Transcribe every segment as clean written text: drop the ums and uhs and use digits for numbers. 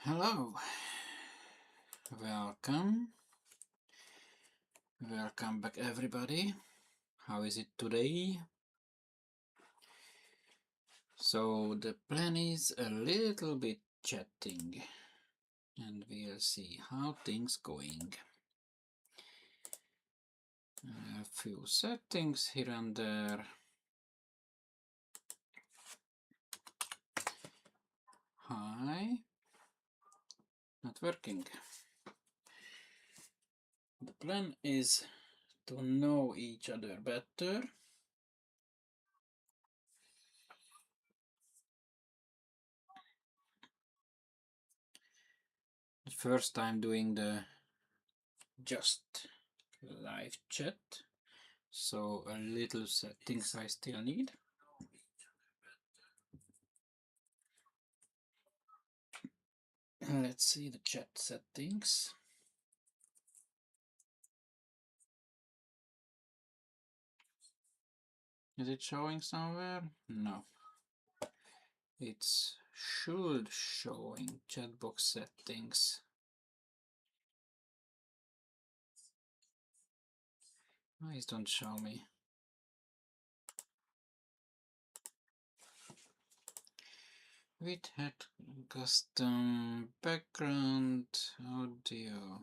Hello, welcome back everybody. How is it today? So the plan is a little bit chatting and we'll see how things going. A few settings here and there. Hi, not working. The plan is to know each other better. First time doing the just live chat, so a little settings I still need. Let's see the chat settings. Is it showing somewhere? No. It should showing chat box settings. Please don't show me. With head custom background audio.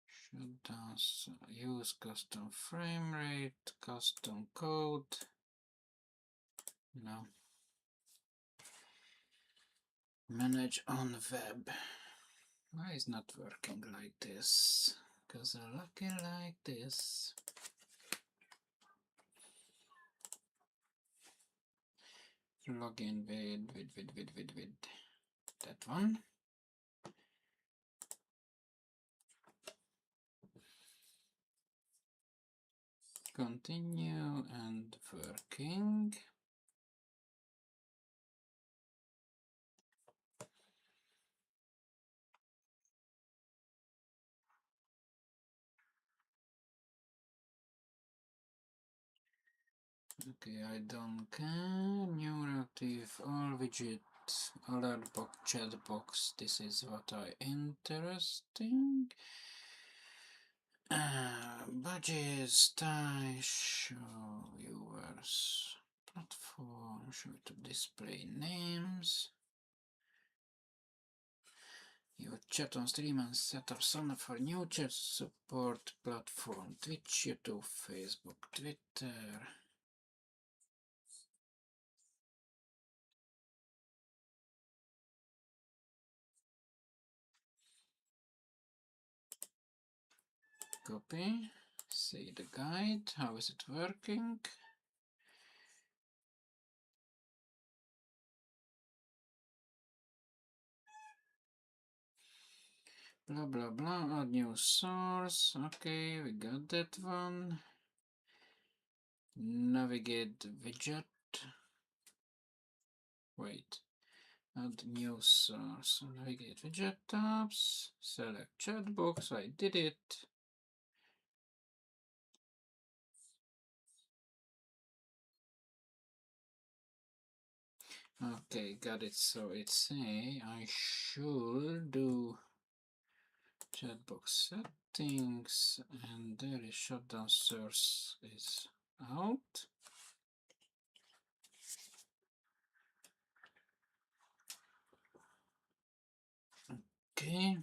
Should also use custom frame rate, custom code. No. Manage on web. Why is not working like this? Because I like it like this. Login with that one. Continue and working. Okay, I don't care. New active all widget alert box chat box. This is what I interesting. Budget style show viewers platform show to display names. Your chat on stream and set up Sona for new chat support platform. Twitch, YouTube, Facebook, Twitter. Copy. See the guide. How is it working? Blah blah blah. Add new source. Okay, we got that one. Navigate widget. Wait. Add new source. Navigate widget tabs. Select chat box. I did it. Okay, got it. So it's say I should do chat box settings, and there is shutdown source is out. Okay.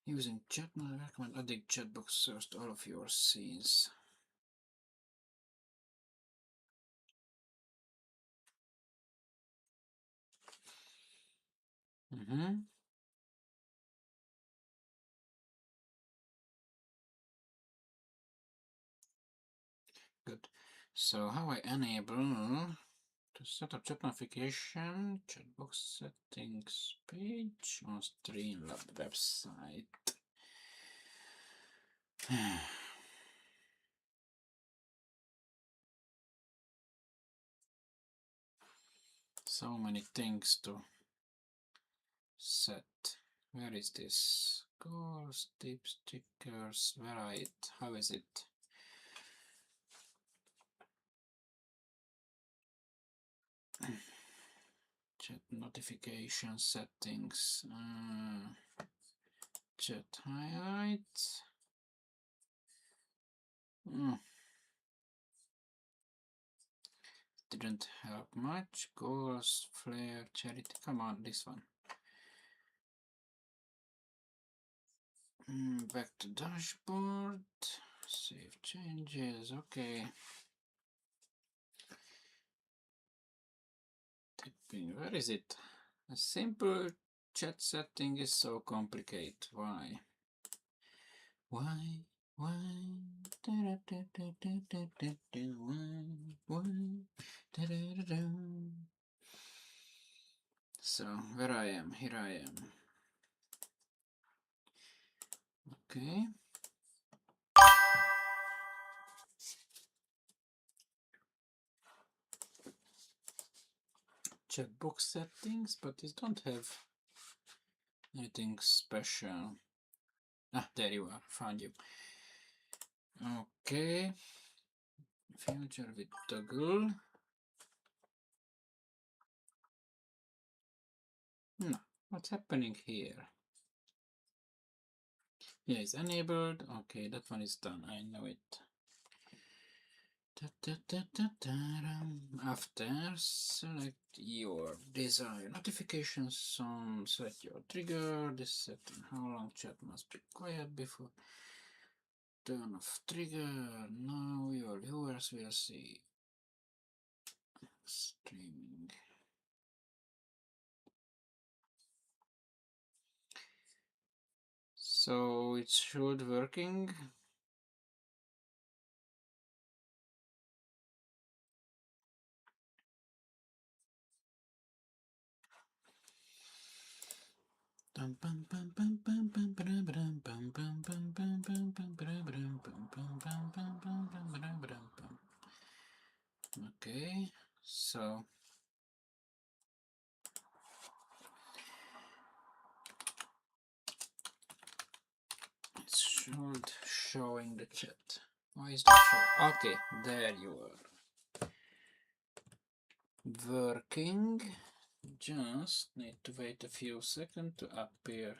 Using chat, I recommend adding chat box source to all of your scenes. Good. So how I enable to set up chat notification, chat box settings page on Streamlabs website. So many things to set. Where is this? Goals, tips, stickers, where are it? How is it? Chat notification settings, chat highlights. Didn't help much. Goals, flare, charity. Come on, this one. Back to dashboard. Save changes. Okay. Typing. Where is it? A simple chat setting is so complicated. Why? Why? Why? So where I am, here I am. Okay. Chat box settings, but these don't have anything special. Ah, there you are, found you. Okay. Future with toggle. No, what's happening here? Yeah, it's enabled. Okay, that one is done. I know it. After, select your desired notifications. Select your trigger. This setting. How long chat must be quiet before turn off trigger. Now your viewers will see streaming. So it should working. Okay, so it's showing the chat. Why is that show? Okay, there you are. Working. Just need to wait a few seconds to appear.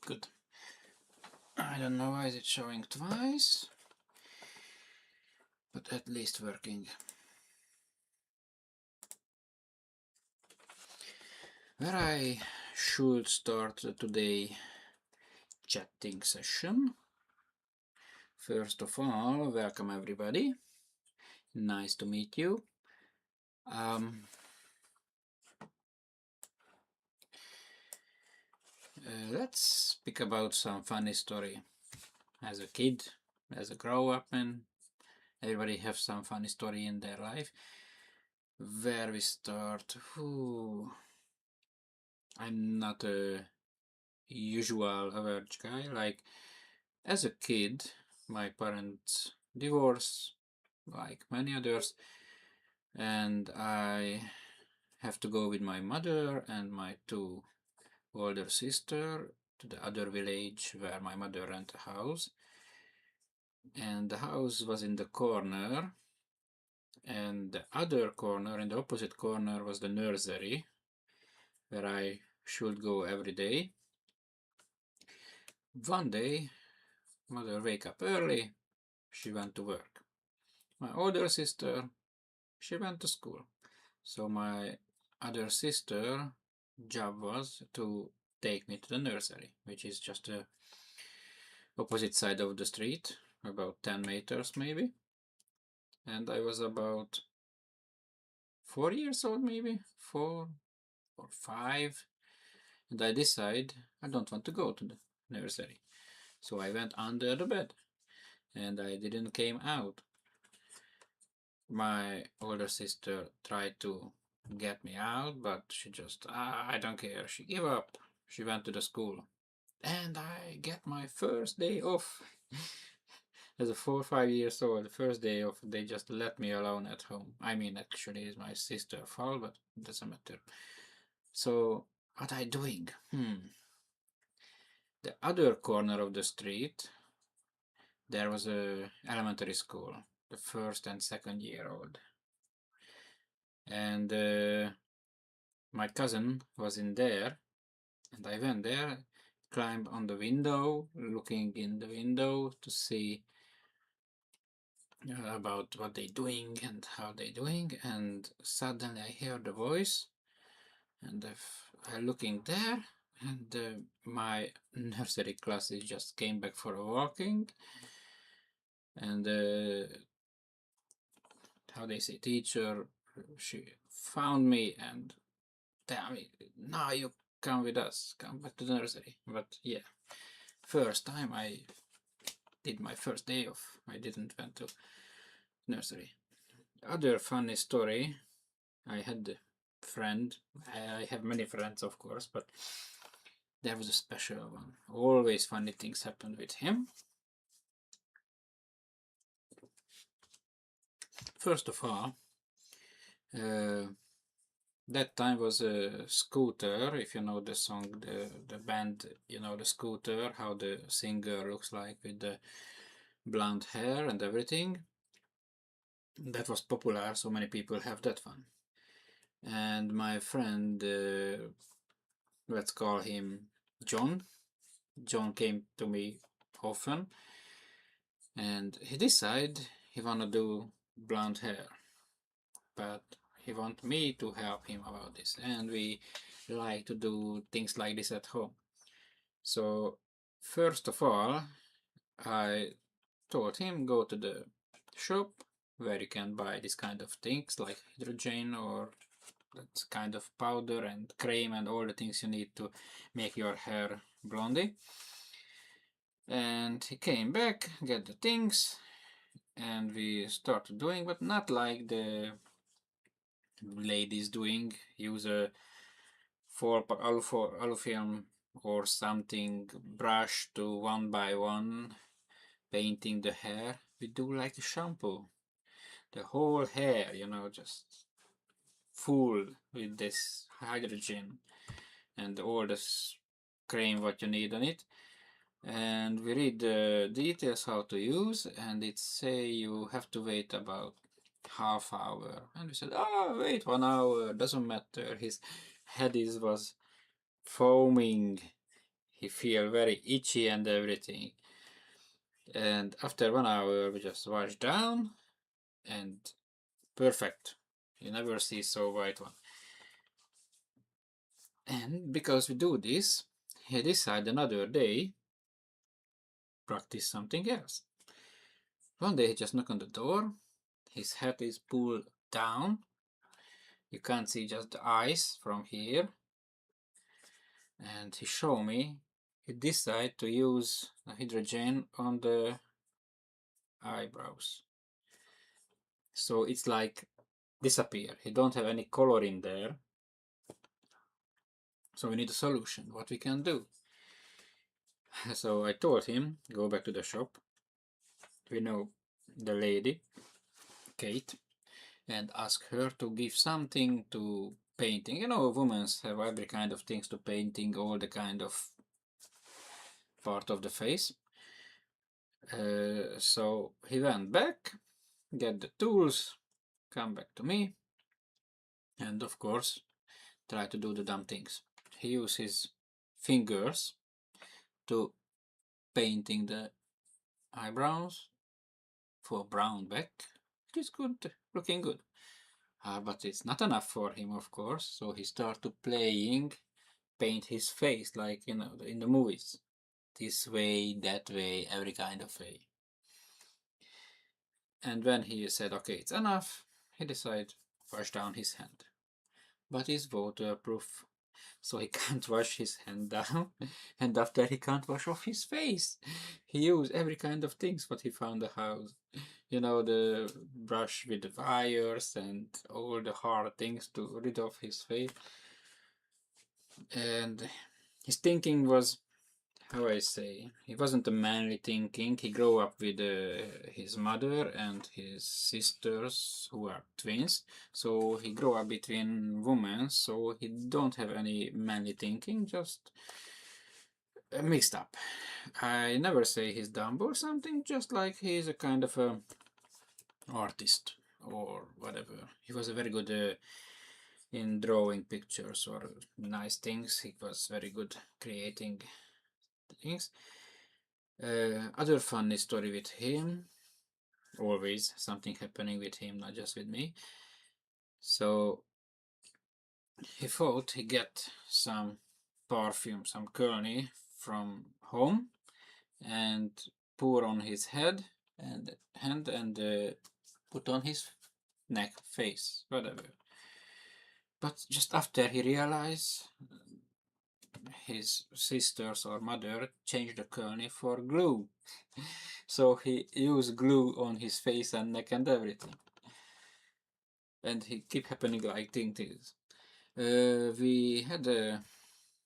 Good. I don't know why is it showing twice, but at least working. Where I should start today chatting session. First of all, welcome everybody. Nice to meet you. Let's speak about some funny story. As a kid, as a grow-up man, everybody have some funny story in their life. Where we start? I'm not a usual average guy. Like, as a kid, my parents divorced, like many others, and I have to go with my mother and my two older sister to the other village where my mother rent a house. And the house was in the corner, and the other corner, in the opposite corner, was the nursery where I should go every day. One day, mother wake up early, she went to work. My older sister, she went to school. So my other sister job was to take me to the nursery, which is just the opposite side of the street, about 10 meters maybe. And I was about 4 years old, maybe 4 or 5, and I decided I don't want to go to the nursery. So I went under the bed and I didn't came out. My older sister tried to get me out, but she just, I don't care. She gave up. She went to the school. and I get my first day off. As a 4 or 5 years old, the first day off, they just let me alone at home. I mean, actually, it's my sister's fault, but it doesn't matter. So, what I doing? The other corner of the street, there was a elementary school, the first and second year old, and my cousin was in there, and I went there, climbed on the window, looking in the window to see about what they doing and how they doing, and suddenly I hear the voice, and I looking there, and my nursery classes just came back for a walking, and how they say, teacher, she found me and tell me, now you come with us, come back to the nursery. But yeah, first time I did my first day off, I didn't went to nursery. Other funny story, I had a friend, I have many friends of course, but there was a special one. Always funny things happened with him. First of all, that time was a Scooter, if you know the song, the band, you know the Scooter, how the singer looks like with the blonde hair and everything. That was popular, so many people have that one. And my friend, let's call him John. John came to me often, and he decided he wanna do blonde hair, but he want me to help him about this, and we like to do things like this at home. So first of all, I told him go to the shop where you can buy this kind of things like hydrogen or that kind of powder and cream and all the things you need to make your hair blondie. And he came back, get the things, and we started doing, but not like the ladies doing. Use a alu film or something, brush to one by one, painting the hair. We do like a shampoo. The whole hair, you know, just full with this hydrogen and all this cream what you need on it. And we read the details how to use, and it say you have to wait about half hour. And we said, oh, wait 1 hour, doesn't matter. His head was foaming. He feel very itchy and everything. And after 1 hour, we just wash down and perfect. You never see so white one. And because we do this, he decided another day practice something else. One day he just knocked on the door. His hat is pulled down. You can't see just the eyes from here. And he showed me he decided to use the hydrogen on the eyebrows. So it's like disappear. He don't have any color in there. So we need a solution. What we can do? So I told him, go back to the shop. We know the lady, Kate, and ask her to give something to painting. You know, women have every kind of things to painting, all the kind of part of the face. So he went back, get the tools, come back to me, and of course try to do the dumb things. He used his fingers to painting the eyebrows for brown back. It is good, looking good. But it's not enough for him, of course, so he started playing, paint his face like, you know, in the movies. This way, that way, every kind of way. And when he said, okay, it's enough, he decided to wash down his hand. But it's waterproof, so he can't wash his hand down, and after he can't wash off his face. He used every kind of things what he found the house. You know, the brush with the wires and all the hard things to rid of his face. And his thinking was, how I say, he wasn't a manly thinking. He grew up with his mother and his sisters who are twins, so he grew up between women, so he don't have any manly thinking, just mixed up. I never say he's dumb or something, just like he's a kind of a artist or whatever. He was a very good in drawing pictures or nice things. He was very good creating things. Other funny story with him, always something happening with him, not just with me. So he thought he get some perfume, some Kölni from home and pour on his head and hand and put on his neck, face, whatever. But just after he realized his sisters or mother changed the Kölni for glue. So he used glue on his face and neck and everything. And he keep happening like things. We had a,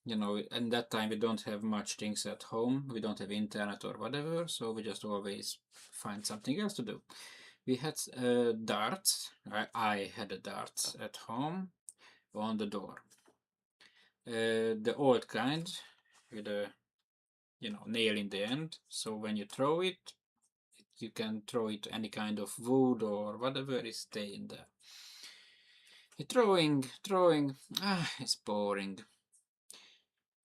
you know, and that time we don't have much things at home. We don't have internet or whatever, so we just always find something else to do. We had darts. I had a darts at home on the door. The old kind with a, you know, nail in the end. So when you throw it, you can throw it any kind of wood or whatever is stay in there. He throwing, it's boring.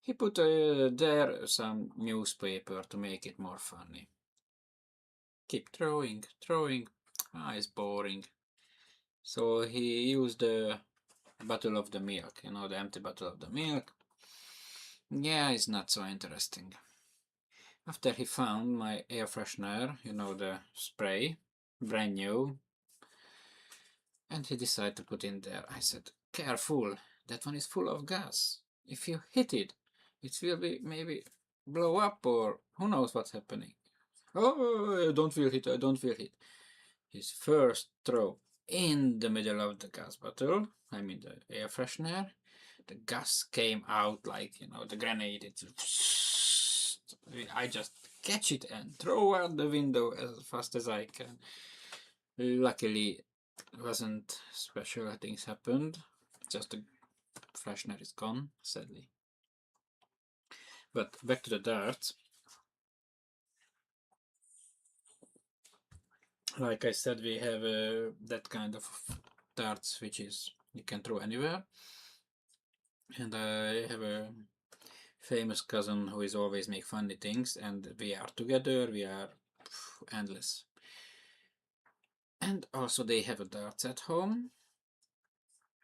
He put there some newspaper to make it more funny. Keep throwing, it's boring. So he used the bottle of the milk, you know, the empty bottle of the milk. Yeah, it's not so interesting. After he found my air freshener, you know, the spray, brand new, and he decided to put in there. I said, careful, that one is full of gas. If you hit it, it will be maybe blow up or who knows what's happening. Oh, I don't feel hit, I don't feel hit. His first throw in the middle of the gas bottle, I mean the air freshener, the gas came out like, you know, the grenade. I just catch it and throw out the window as fast as I can. Luckily, wasn't special things happened. Just the freshener is gone, sadly. But back to the darts. Like I said, we have that kind of darts which is you can throw anywhere. And I have a famous cousin who is always make funny things, and we are together, we are endless. And also they have a darts at home.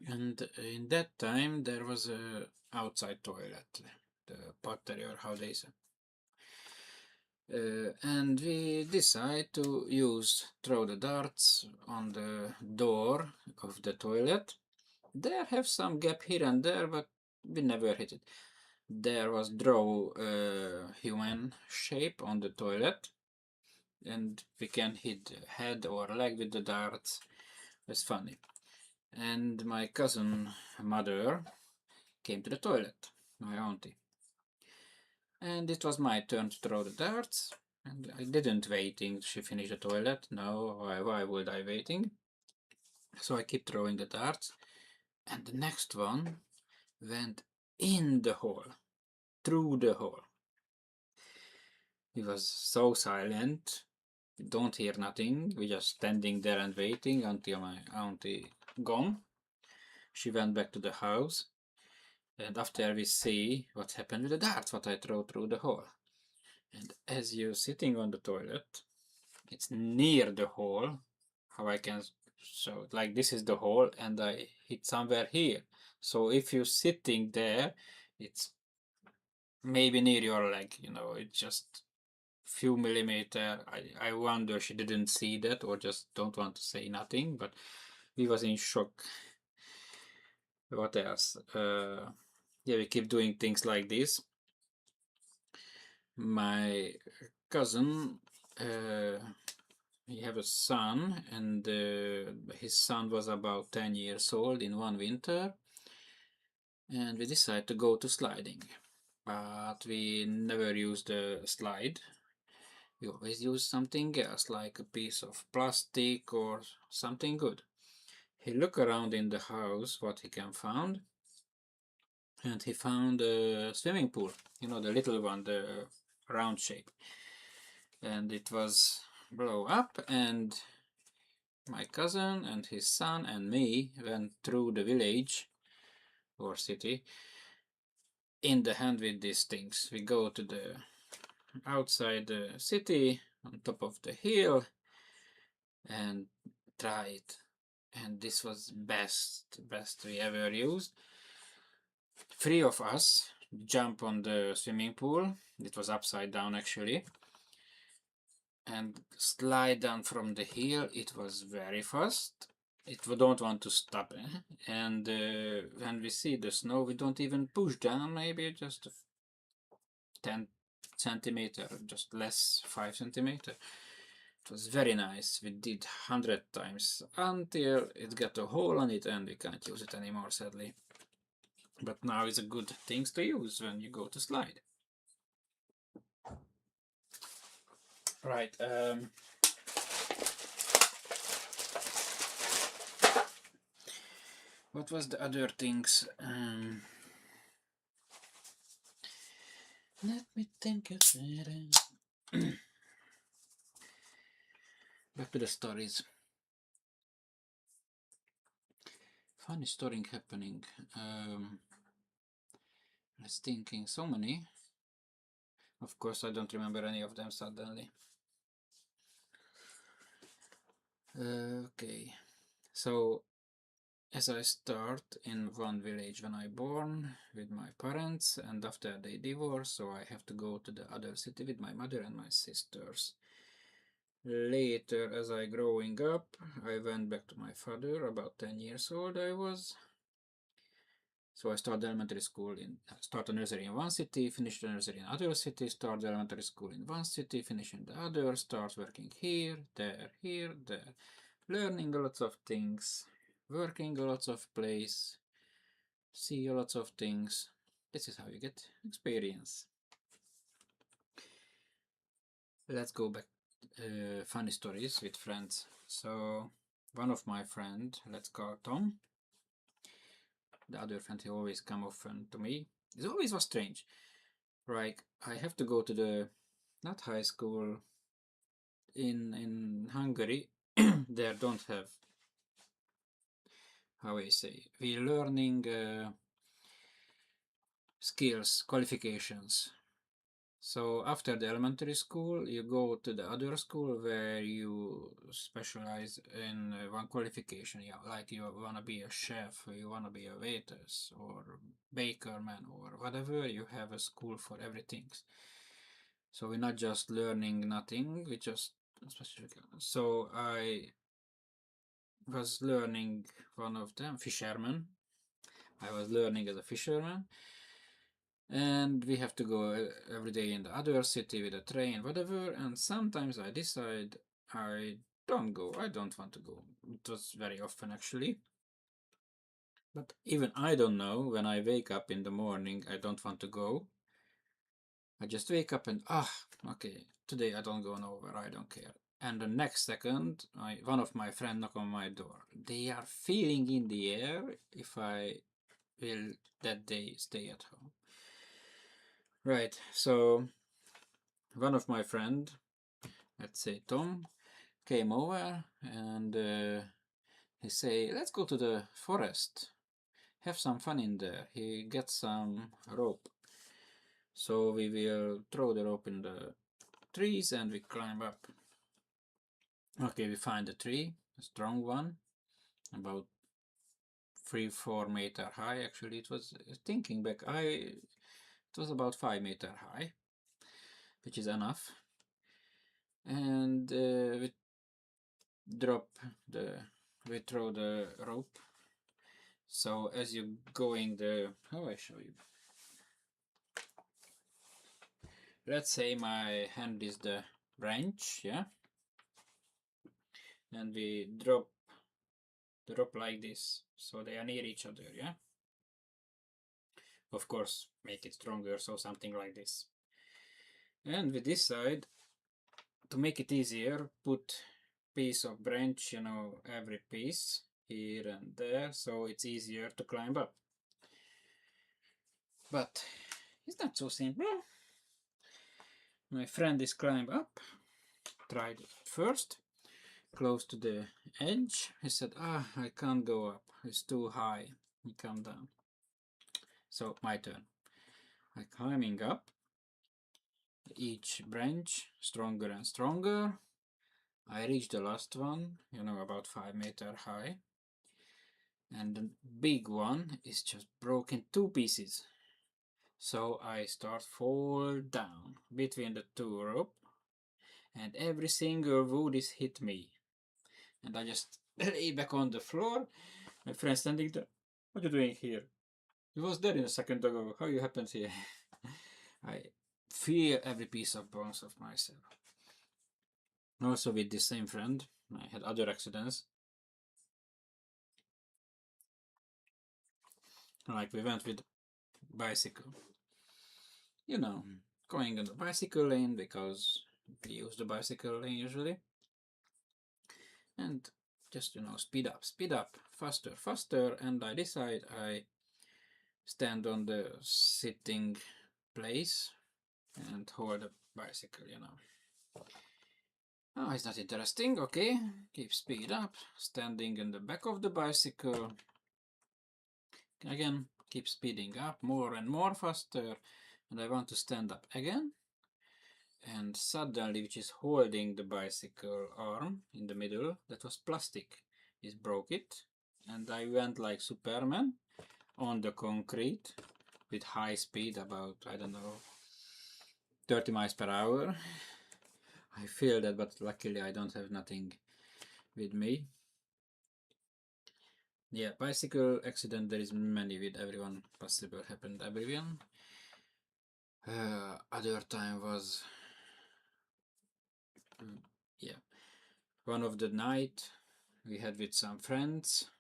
And in that time there was a outside toilet, the pottery or how they say. And we decide to throw the darts on the door of the toilet. There have some gap here and there, but we never hit it. There was draw human shape on the toilet, and we can hit head or leg with the darts. It's funny. And my cousin mother came to the toilet, my auntie. And it was my turn to throw the darts. And I didn't waiting she finished the toilet. No, why would I waiting? So I keep throwing the darts. And the next one went in the hole, through the hole. He was so silent. We don't hear nothing. We just standing there and waiting until my auntie gone. She went back to the house. And after we see what happened with the darts, what I throw through the hole. And as you're sitting on the toilet, it's near the hole. How I can show it? Like this is the hole, and I hit somewhere here. So if you're sitting there, it's maybe near your leg. You know, it's just few millimeter. I wonder she didn't see that or just don't want to say nothing. But we was in shock. What else? Yeah, we keep doing things like this. My cousin, he have a son, and his son was about 10 years old in one winter, and we decided to go to sliding. but we never used the slide. We always use something else, like a piece of plastic or something good. He looked around in the house what he can find, and he found a swimming pool, you know, the little one, the round shape, and it was blow up, and my cousin and his son and me went through the village or city in the hand with these things. We go to the outside the city on top of the hill and try it, and this was best we ever used. Three of us jump on the swimming pool. It was upside down actually, and slide down from the hill. It was very fast. We don't want to stop, and when we see the snow, we don't even push down, maybe just 10 centimeter, just less, 5 centimeter. It was very nice. We did 100 times until it got a hole on it and we can't use it anymore, sadly. But now it's a good thing to use when you go to slide. Right. What was the other things? Let me think of it. Back to the stories. Funny story happening. I was thinking so many. Of course, I don't remember any of them suddenly. Okay, so as I start in one village when I born with my parents, and after they divorce, so I have to go to the other city with my mother and my sisters. Later, as I growing up, I went back to my father. About 10 years old I was. So I started elementary school started nursery in one city, finished the nursery in other city, started elementary school in one city, finished in the other, start working here, there, learning lots of things, working lots of place, see lots of things. This is how you get experience. Let's go back. Funny stories with friends. So one of my friend, let's call Tom. The other friend, he always come often to me. It always was strange. Like I have to go to the not high school in Hungary. There don't have, how I say, we learning skills, qualifications. So after the elementary school, you go to the other school where you specialize in one qualification. Yeah, like you want to be a chef, you want to be a waitress or bakerman or whatever. You have a school for everything. So we're not just learning nothing, we just specific. So I was learning one of them, fisherman. I was learning as a fisherman, and we have to go every day in the other city with a train, whatever. And sometimes I decide I don't go. I don't want to go. It was very often actually. But even I don't know, when I wake up in the morning, I don't want to go. I just wake up and okay, today I don't go nowhere, I don't care. And the next second, one of my friends knock on my door. They are feeling in the air if I will that day stay at home. Right, so one of my friend, let's say Tom, came over and he say, let's go to the forest, have some fun in there. He gets some rope. So we will throw the rope in the trees and we climb up. Okay, we find a tree, a strong one, about 3-4 meter high. Actually, it was, thinking back, it was about 5 meter high, which is enough. And we throw the rope. So as you going how I show you? Let's say my hand is the branch, yeah, and we drop the rope like this, so they are near each other, yeah. of course make it stronger, so something like this. And with this side, to make it easier, put piece of branch, you know, every piece here and there, so it's easier to climb up. But it's not so simple. My friend is climb up, tried it first, close to the edge. He said, I can't go up, it's too high. He come down. So my turn. I climbing up, each branch stronger and stronger. I reach the last one, you know, about 5 meters high. And the big one is just broken 2 pieces. So I start fall down between the 2 rope, and every single wood is hit me. And I just lay back on the floor. My friend standing there. What are you doing here? He was there in a second ago. How you happened here? I feel every piece of bones of myself. Also with the same friend, I had other accidents. Like we went with bicycle. You know, going on the bicycle lane because we use the bicycle lane usually. And just, you know, speed up, faster, faster. And I decide I stand on the sitting place and hold the bicycle, you know. Oh, it's not interesting. Okay, keep speed up, standing in the back of the bicycle. Again, keep speeding up more and more faster. And I want to stand up again. And suddenly, which is holding the bicycle arm in the middle, that was plastic, it broke it. And I went like Superman on the concrete with high speed, about, I don't know, 30 miles per hour. I feel that, but luckily I don't have nothing with me. Yeah, bicycle accident, there is many with everyone, possible happened everyone. Other time was, yeah, one of the night we had with some friends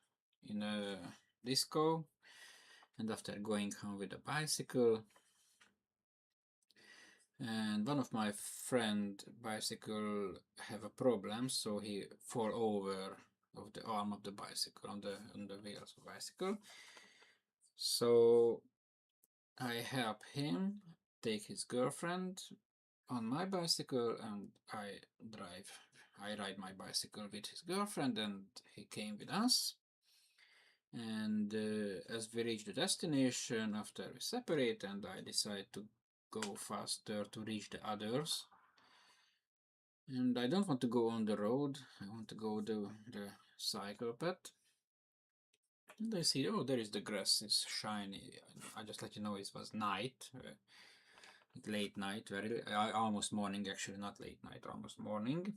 in a disco, and after going home with a bicycle, and one of my friend bicycle have a problem, so he fall over of the arm of the bicycle on the wheels of bicycle. So I help him take his girlfriend on my bicycle, and I ride my bicycle with his girlfriend, and he came with us. And as we reach the destination, after we separate, and I decide to go faster to reach the others. And I don't want to go on the road, I want to go to the cycle path. And I see, oh, there is the grass, it's shiny. I just let you know it was night, late night, almost morning, actually, not late night, almost morning.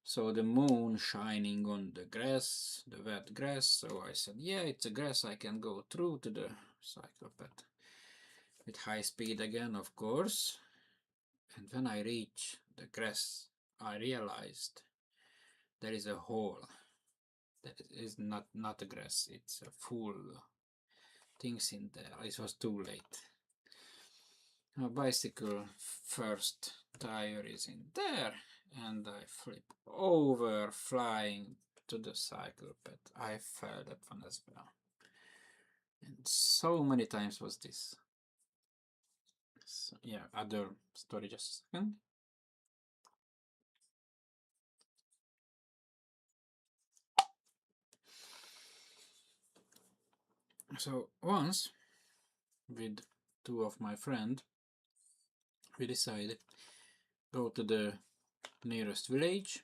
So the moon shining on the grass, the wet grass. So I said, yeah, it's a grass, I can go through to the cycle path. With high speed again, of course. And when I reach the grass, I realized there is a hole. That is not a grass, it's a full things in there. It was too late. A bicycle first tire is in there, and I flip over, flying to the cycle path. I fell that one as well. And so many times was this. So, yeah, other story, just a second. So once, with two of my friends, we decided go to the nearest village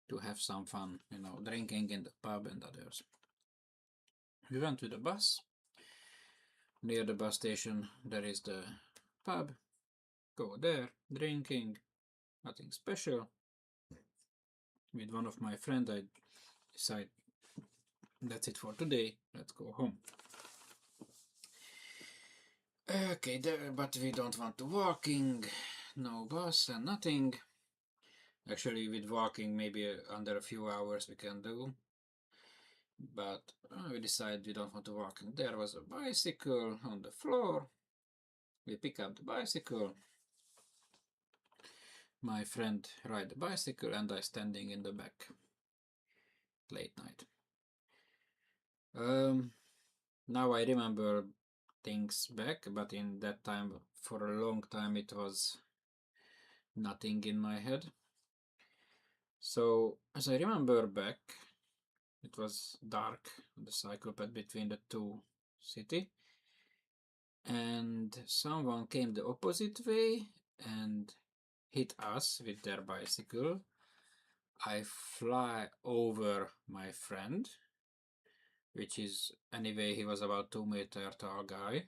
to have some fun, you know, drinking in the pub and others. We went with the bus. Near the bus station there is the pub. Go there, drinking, nothing special. With one of my friends I decide that's it for today, let's go home. Okay, but we don't want to walking, no bus and nothing. Actually, with walking maybe under a few hours we can do. but we decided we don't want to walk. And there was a bicycle on the floor. We pick up the bicycle. My friend ride the bicycle and I standing in the back. Late night. Now I remember things back, but in that time, for a long time, it was nothing in my head. So as I remember back, it was dark on the cycle path between the two city, and someone came the opposite way and hit us with their bicycle. I fly over my friend, which is, anyway, he was about 2 meter tall guy,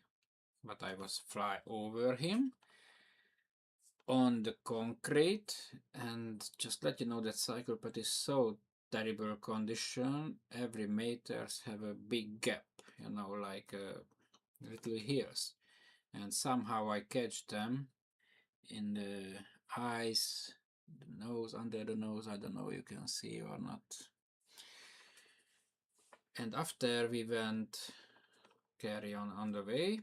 but I was fly over him on the concrete. And just let you know that cycle path is so terrible condition. Every meters have a big gap, you know, like little hills, and somehow I catch them in the eyes, the nose, under the nose. I don't know you can see or not. And after we went carry on the way,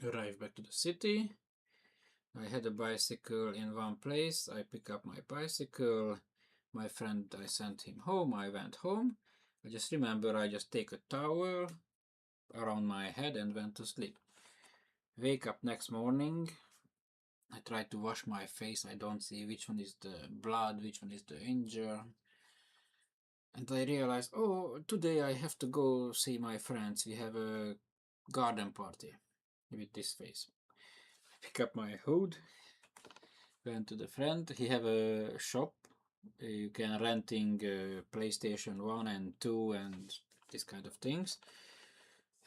arrived back to the city. I had a bicycle in one place. I pick up my bicycle. My friend, I sent him home. I went home. I just remember I just take a towel around my head and went to sleep. Wake up next morning. I try to wash my face. I don't see which one is the blood, which one is the injury. And I realized, oh, today I have to go see my friends. We have a garden party with this face. Pick up my hood, went to the friend. He have a shop. You can renting PlayStation 1 and 2 and this kind of things.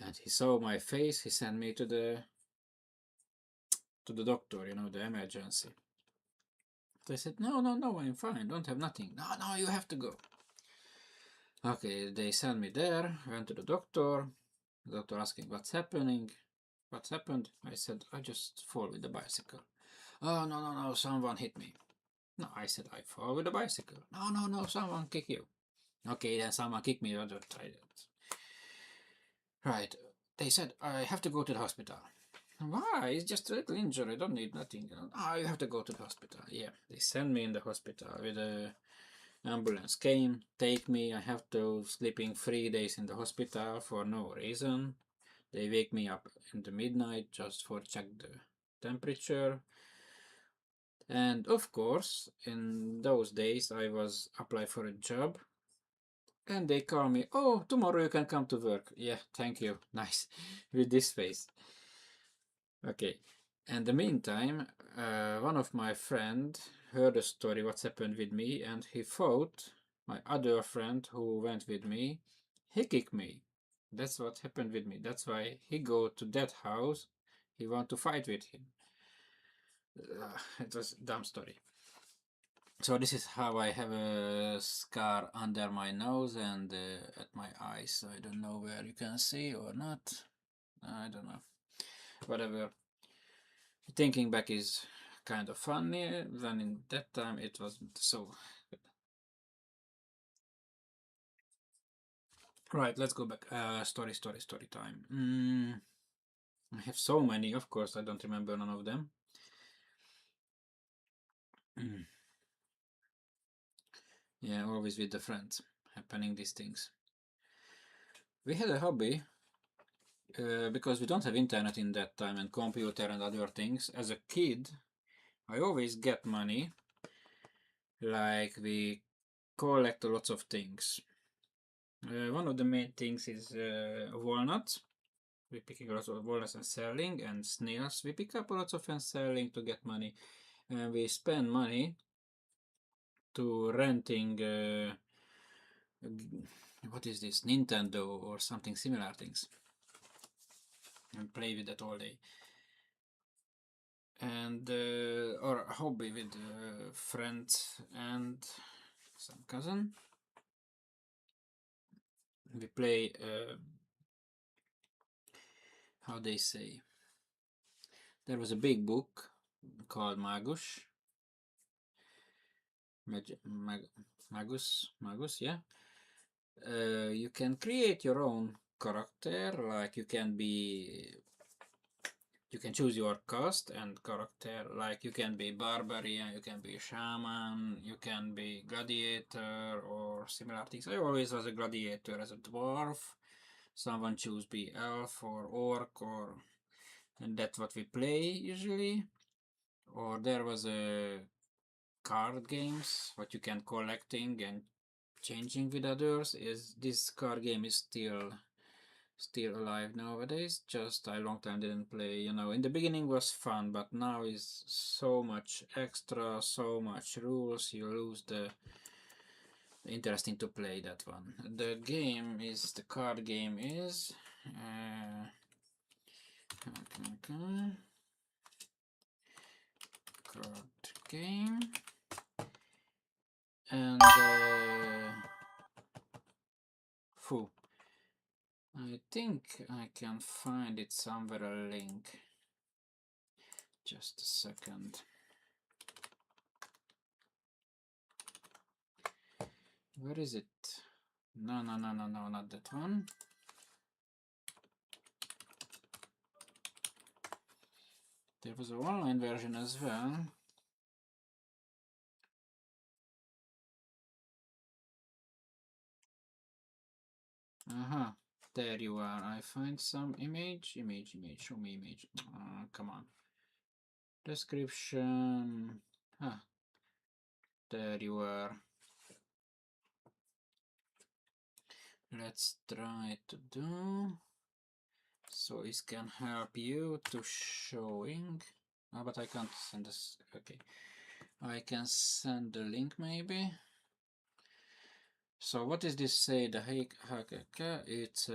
And he saw my face. He sent me to the doctor, you know, the emergency. So I said, no, I'm fine. Don't have nothing. No, you have to go. Okay, they sent me there. Went to the doctor. The doctor asking what's happening. What's happened? I said, I just fall with the bicycle. Oh, no, someone hit me. No, I said, I fall with the bicycle. No, someone kick you. Okay, then someone kicked me. I don't try it. Right. They said, I have to go to the hospital. Why? It's just a little injury. I don't need nothing. Oh, you have to go to the hospital. Yeah, they sent me in the hospital with a ambulance came, take me. I have to sleeping 3 days in the hospital for no reason. They wake me up in the midnight just for check the temperature. And of course, in those days I was apply for a job. And they call me, oh, tomorrow you can come to work. Yeah, thank you. Nice. With this face. Okay. In the meantime, one of my friend heard a story what's happened with me, and he thought my other friend who went with me, he kicked me. That's what happened with me. That's why he go to that house. He want to fight with him. It was a dumb story. So this is how I have a scar under my nose and at my eyes. I don't know where you can see or not. I don't know. Whatever. Thinking back is kind of funny. Then in that time it wasn't so good. Right, let's go back. Story time. I have so many, of course, I don't remember none of them. Yeah, always with the friends happening these things. We had a hobby because we don't have internet in that time and computer and other things. As a kid, I always get money, like we collect lots of things. One of the main things is walnuts. We picking lots of walnuts and selling, and snails. We pick up lots of and selling to get money, and we spend money to renting. What is this? Nintendo or something similar things, and play with that all day. And or hobby with friends and some cousin. We play how they say. There was a big book called Magus. Magus, yeah. You can create your own character, like you can choose your cast and character, like you can be barbarian, you can be shaman, you can be gladiator or similar things. I always was a gladiator as a dwarf. Someone choose be elf or orc, or and that's what we play usually. Or there was a card games what you can collecting and changing with others. Is this card game is still alive nowadays, just a long time didn't play. You know, in the beginning was fun, but now is so much extra, so much rules, you lose the interesting to play that one. The card game is card game, and I think I can find it somewhere, a link. Just a second. Where is it? No, not that one. There was an online version as well. Aha, there you are. I find some image, show me image. Come on. Description. Ah, there you are. Let's try to do. So it can help you to showing. Oh, but I can't send this. Okay. I can send the link maybe. So what does this say? The HKK, it's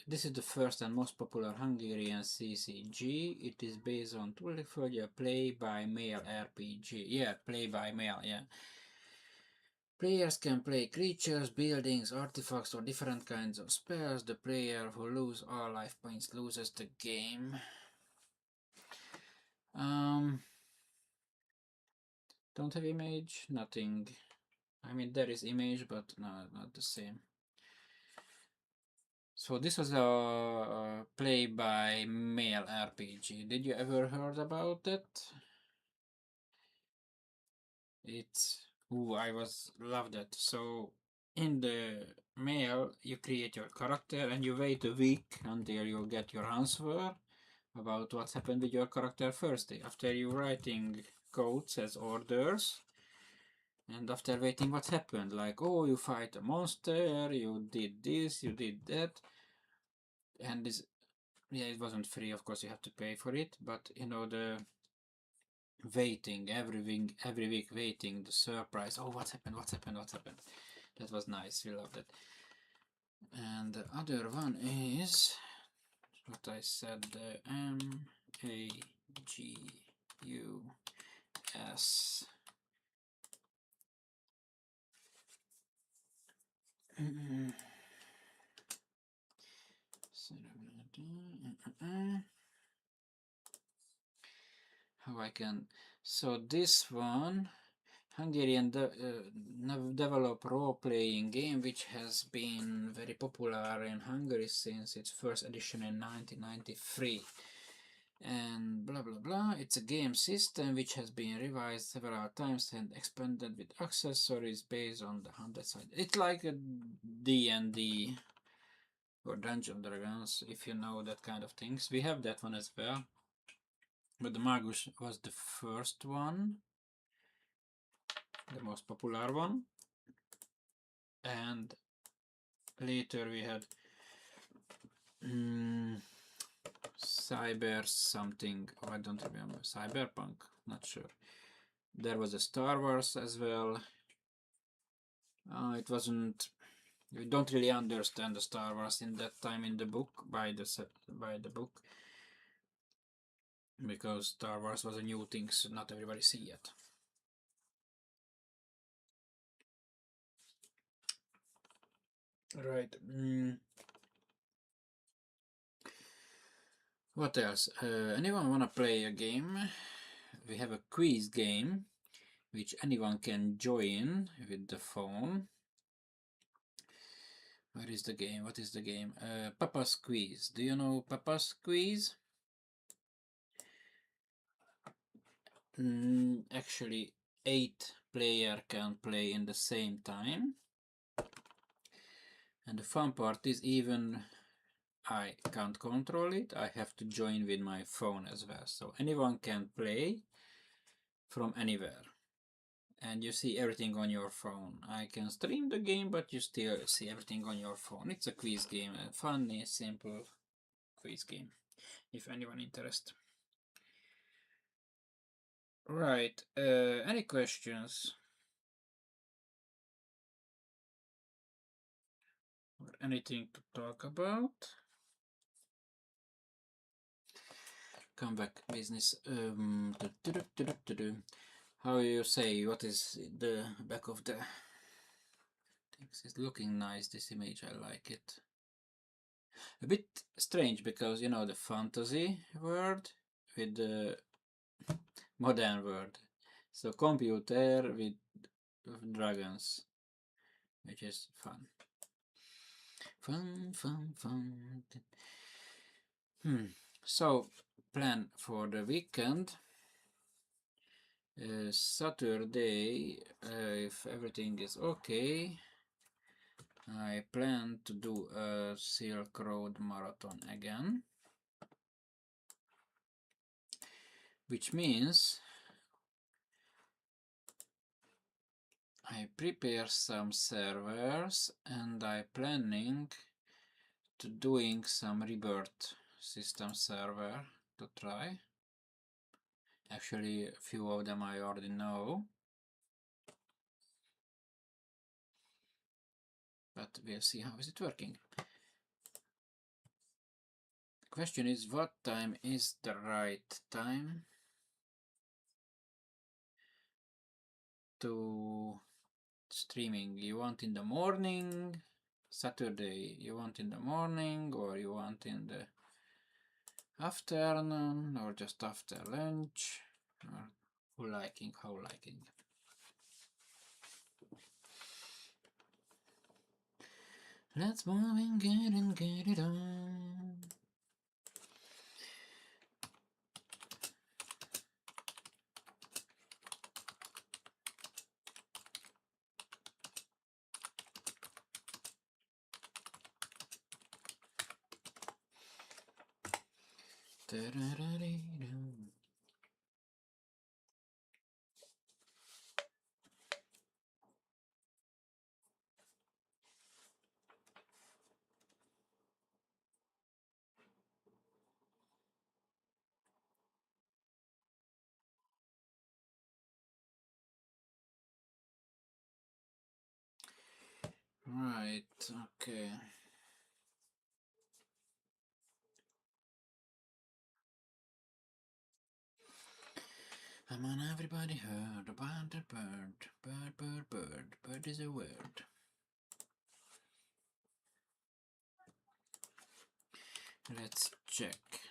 this is the first and most popular Hungarian CCG. It is based on Tullifölje play by mail RPG. Yeah, play by mail, yeah. Players can play creatures, buildings, artifacts, or different kinds of spells. The player who loses all life points loses the game. Don't have image, nothing. I mean, there is image, but no, not the same. So this was a play by mail RPG. Did you ever heard about it? It's I was loved it. So in the mail you create your character and you wait a week until you get your answer about what's happened with your character first day. After you writing codes as orders, and after waiting what happened, like, oh, you fight a monster, you did this, you did that, and this, yeah, it wasn't free, of course you have to pay for it, but you know, the waiting every week waiting, the surprise, oh, what's happened, that was nice, we loved it. And the other one is what I said, the MAGUS. How I can, so this one, Hungarian developed role-playing game which has been very popular in Hungary since its first edition in 1993. And blah blah blah. It's a game system which has been revised several times and expanded with accessories based on the 100 side. It's like a D&D or Dungeon Dragons, if you know that kind of things. We have that one as well, but the Magus was the first one, the most popular one, and later we had Cyber something, oh, I don't remember, Cyberpunk, not sure. There was a Star Wars as well. It wasn't, we don't really understand the Star Wars in that time in the book, by the book, because Star Wars was a new thing, so not everybody see it. Right. What else? Anyone wanna play a game? We have a quiz game which anyone can join with the phone. Where is the game? What is the game? Papa's Quiz. Do you know Papa's Quiz? Actually, 8 players can play in the same time. And the fun part is even I can't control it, I have to join with my phone as well. So anyone can play from anywhere. And you see everything on your phone. I can stream the game, but you still see everything on your phone. It's a quiz game, a funny, simple quiz game, if anyone interested. Right, any questions? Or anything to talk about? Come back, business. How you say, what is the back of the things? It's looking nice, this image, I like it. A bit strange because, you know, the fantasy world with the modern world. So computer with dragons, which is fun. Fun. So, plan for the weekend. Saturday, if everything is okay, I plan to do a Silk Road marathon again, which means I prepare some servers and I planning to doing some Rebirth system server to try. Actually, a few of them I already know, but we'll see how is it working. The question is, what time is the right time to streaming? You want in the morning, Saturday, you want in the morning, or you want in the afternoon, or just after lunch, or how liking. Let's move and get it on. Right, okay. Come on, everybody heard about the bird. Bird is a word. Let's check.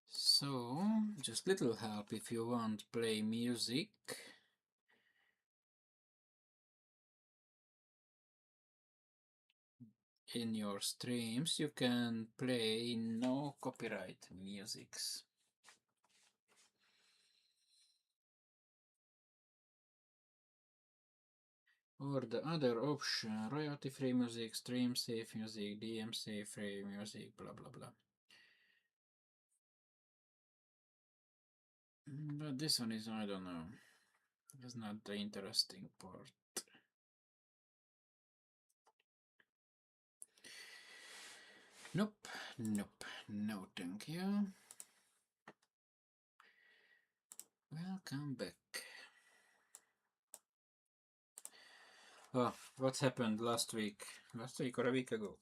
So, just little help if you want play music. In your streams, you can play no copyright musics. Or the other option, royalty-free music, stream-safe music, DMC-free music, blah blah blah. But this one is, I don't know, it's not the interesting part. Nope, no thank you. Welcome back. Oh, what happened last week? Last week or a week ago?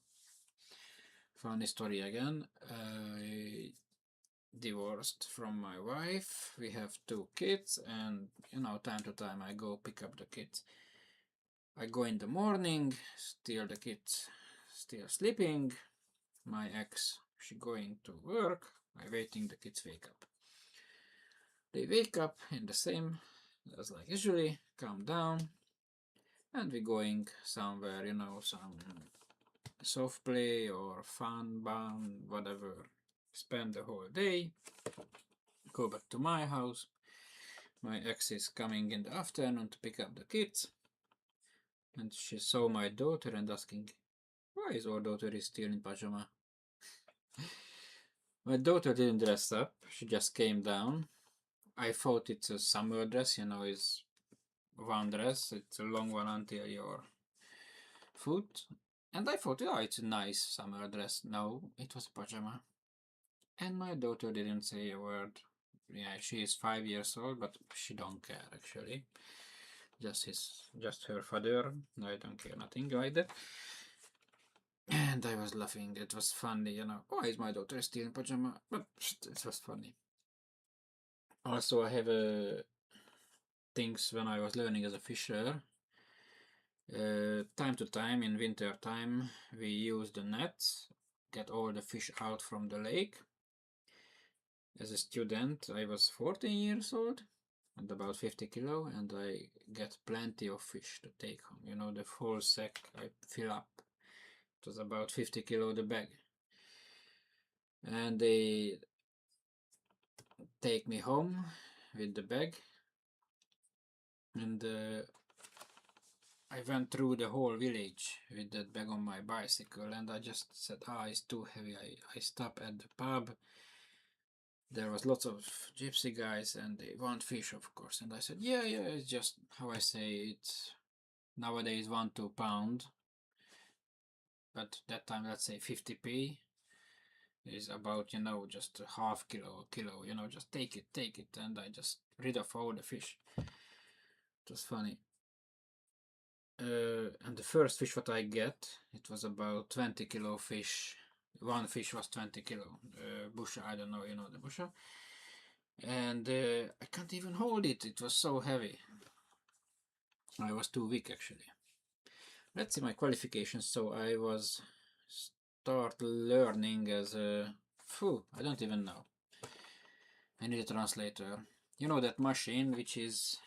Funny story again. I divorced from my wife. We have 2 kids, and you know, time to time I go pick up the kids. I go in the morning, still the kids still sleeping. My ex, she going to work. I waiting the kids wake up. They wake up in the same as like usually, calm down. and we're going somewhere, you know, some soft play or fun, bun, whatever. Spend the whole day, go back to my house. My ex is coming in the afternoon to pick up the kids, and she saw my daughter and asking, why is our daughter is still in pajama? My daughter didn't dress up, she just came down. I thought it's a summer dress, you know, it's one dress, it's a long one until your foot. And I thought, oh, it's a nice summer dress. No, it was pajama. And my daughter didn't say a word. Yeah, she is 5 years old, but she don't care actually. Just her father. I don't care nothing like that. And I was laughing. It was funny, you know. Why is my daughter still in pajama? But it was funny. Also, I have things when I was learning as a fisher. Time to time in winter time, we use the nets, get all the fish out from the lake. As a student, I was 14 years old and about 50 kilo, and I get plenty of fish to take home. You know, the whole sack I fill up. It was about 50 kilo the bag. And they take me home with the bag, and I went through the whole village with that bag on my bicycle, and I just said, ah, it's too heavy. I stopped at the pub. There was lots of gypsy guys, and they want fish, of course. And I said, yeah, it's just how I say it's nowadays 1-2 pound, but that time, let's say 50p is about, you know, just a half kilo, you know, just take it, and I just rid of all the fish. It was funny. And the first fish what I get, it was about 20 kilo fish. One fish was 20 kilo. Busha, I don't know, you know the busha. And I can't even hold it. It was so heavy. I was too weak actually. Let's see my qualifications. So I was start learning as a... I don't even know. I need a translator. You know that machine which is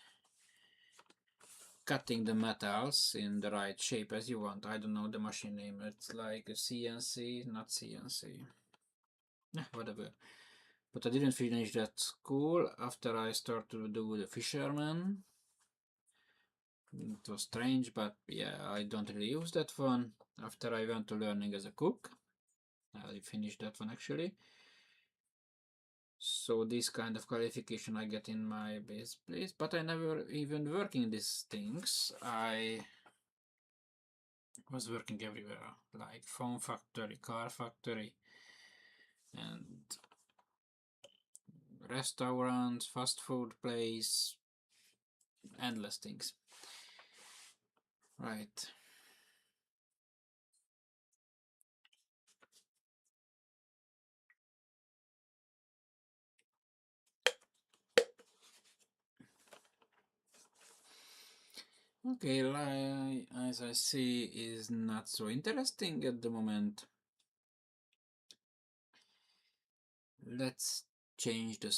cutting the metals in the right shape as you want. I don't know the machine name. It's like a CNC, not CNC. Whatever. But I didn't finish that school after I started to do the fisherman. It was strange, but yeah, I don't really use that one. After I went to learning as a cook, I finished that one actually. So this kind of qualification I get in my base place, but I never even working these things. I was working everywhere, like phone factory, car factory, and restaurants, fast food place, endless things. Right. Okay, as I see, is not so interesting at the moment. Let's change the